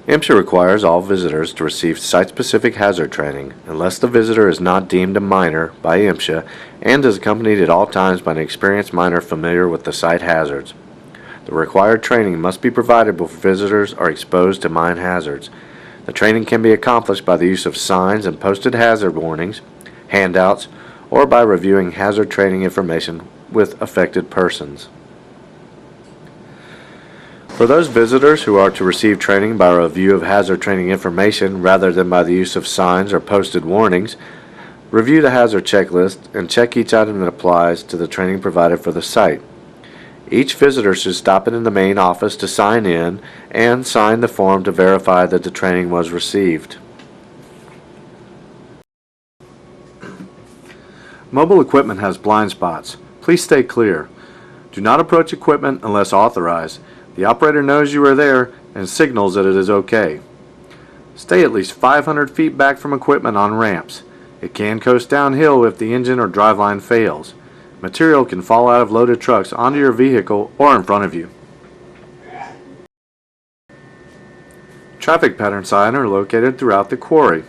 MSHA requires all visitors to receive site-specific hazard training unless the visitor is not deemed a minor by MSHA and is accompanied at all times by an experienced minor familiar with the site hazards. The required training must be provided before visitors are exposed to mine hazards. The training can be accomplished by the use of signs and posted hazard warnings, handouts, or by reviewing hazard training information with affected persons. For those visitors who are to receive training by a review of hazard training information rather than by the use of signs or posted warnings, review the hazard checklist and check each item that applies to the training provided for the site. Each visitor should stop in the main office to sign in and sign the form to verify that the training was received. Mobile equipment has blind spots. Please stay clear. Do not approach equipment unless authorized. The operator knows you are there and signals that it is okay. Stay at least 500 feet back from equipment on ramps. It can coast downhill if the engine or driveline fails. Material can fall out of loaded trucks onto your vehicle or in front of you. Traffic pattern signs are located throughout the quarry.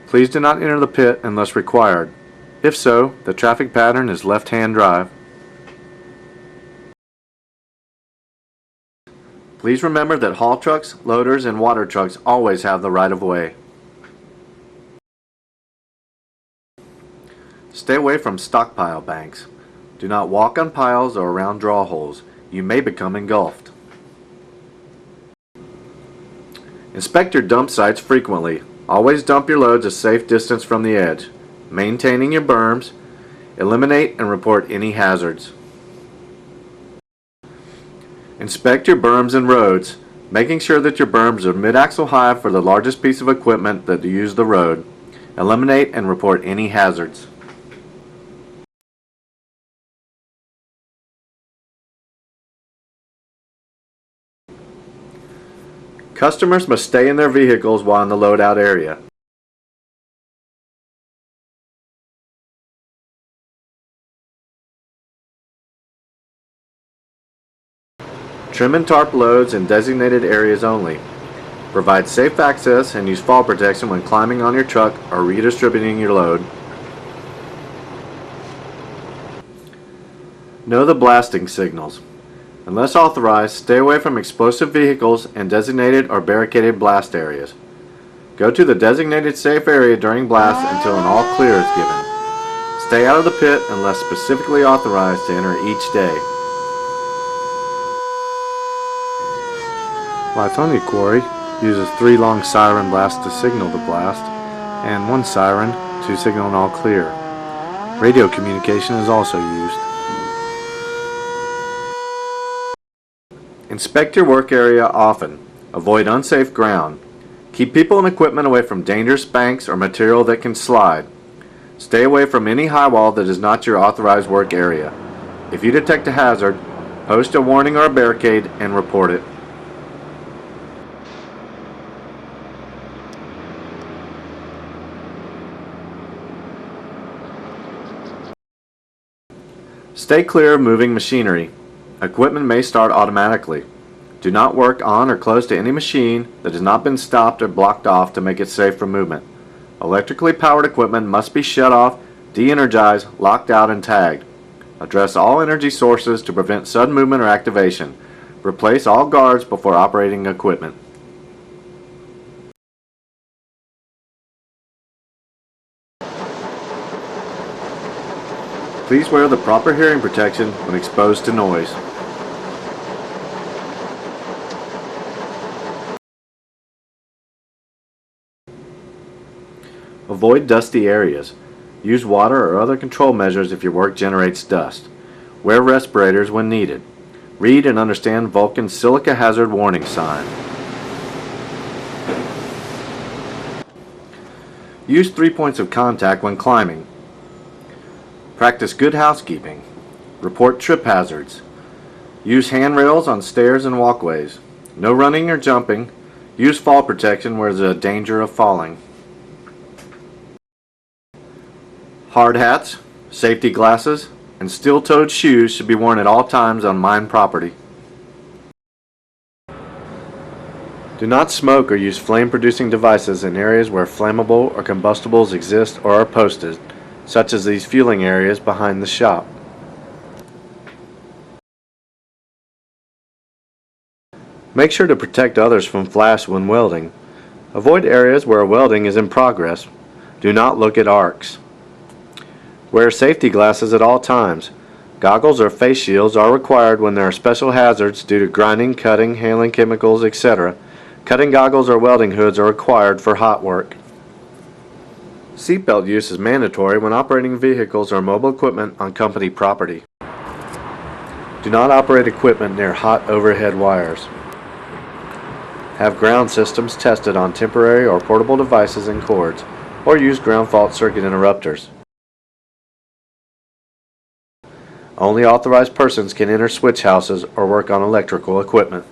Please do not enter the pit unless required. If so, the traffic pattern is left-hand drive. Please remember that haul trucks, loaders, and water trucks always have the right-of-way. Stay away from stockpile banks. Do not walk on piles or around draw holes. You may become engulfed. Inspect your dump sites frequently. Always dump your loads a safe distance from the edge. Maintaining your berms. Eliminate and report any hazards. Inspect your berms and roads, making sure that your berms are mid-axle high for the largest piece of equipment that use the road. Eliminate and report any hazards. Customers must stay in their vehicles while in the loadout area. Trim and tarp loads in designated areas only. Provide safe access and use fall protection when climbing on your truck or redistributing your load. Know the blasting signals. Unless authorized, stay away from explosive vehicles and designated or barricaded blast areas. Go to the designated safe area during blast until an all clear is given. Stay out of the pit unless specifically authorized to enter each day. Lithonia Quarry uses 3 long siren blasts to signal the blast and 1 siren to signal an all clear. Radio communication is also used. Inspect your work area often. Avoid unsafe ground. Keep people and equipment away from dangerous banks or material that can slide. Stay away from any high wall that is not your authorized work area. If you detect a hazard, post a warning or a barricade and report it. Stay clear of moving machinery. Equipment may start automatically. Do not work on or close to any machine that has not been stopped or blocked off to make it safe for movement. Electrically powered equipment must be shut off, de-energized, locked out, and tagged. Address all energy sources to prevent sudden movement or activation. Replace all guards before operating equipment. Please wear the proper hearing protection when exposed to noise. Avoid dusty areas. Use water or other control measures if your work generates dust. Wear respirators when needed. Read and understand Vulcan's silica hazard warning sign. Use 3 points of contact when climbing. Practice good housekeeping. Report trip hazards. Use handrails on stairs and walkways. No running or jumping. Use fall protection where there is a danger of falling. Hard hats, safety glasses, and steel-toed shoes should be worn at all times on mine property. Do not smoke or use flame-producing devices in areas where flammable or combustibles exist or are posted, such as these fueling areas behind the shop. Make sure to protect others from flash when welding. Avoid areas where welding is in progress. Do not look at arcs. Wear safety glasses at all times. Goggles or face shields are required when there are special hazards due to grinding, cutting, handling chemicals, etc. Cutting goggles or welding hoods are required for hot work. Seatbelt use is mandatory when operating vehicles or mobile equipment on company property. Do not operate equipment near hot overhead wires. Have ground systems tested on temporary or portable devices and cords, or use ground fault circuit interrupters. Only authorized persons can enter switch houses or work on electrical equipment.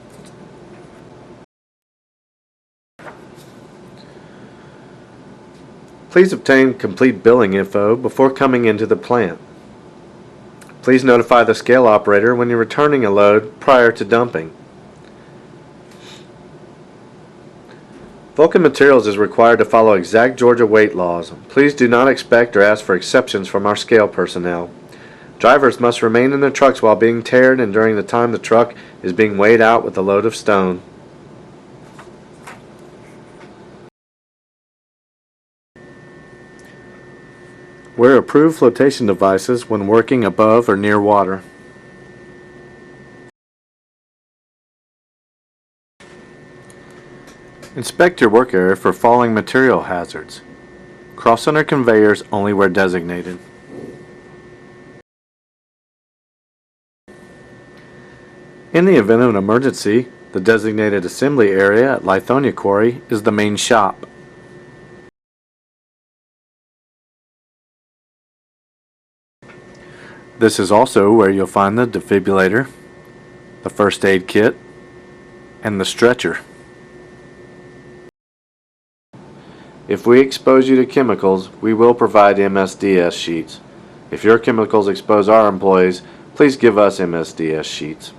Please obtain complete billing info before coming into the plant. Please notify the scale operator when you're returning a load prior to dumping. Vulcan Materials is required to follow exact Georgia weight laws. Please do not expect or ask for exceptions from our scale personnel. Drivers must remain in their trucks while being taired and during the time the truck is being weighed out with a load of stone. Wear approved flotation devices when working above or near water. Inspect your work area for falling material hazards. Cross under conveyors only where designated. In the event of an emergency, the designated assembly area at Lithonia Quarry is the main shop. This is also where you'll find the defibrillator, the first aid kit, and the stretcher. If we expose you to chemicals, we will provide MSDS sheets. If your chemicals expose our employees, please give us MSDS sheets.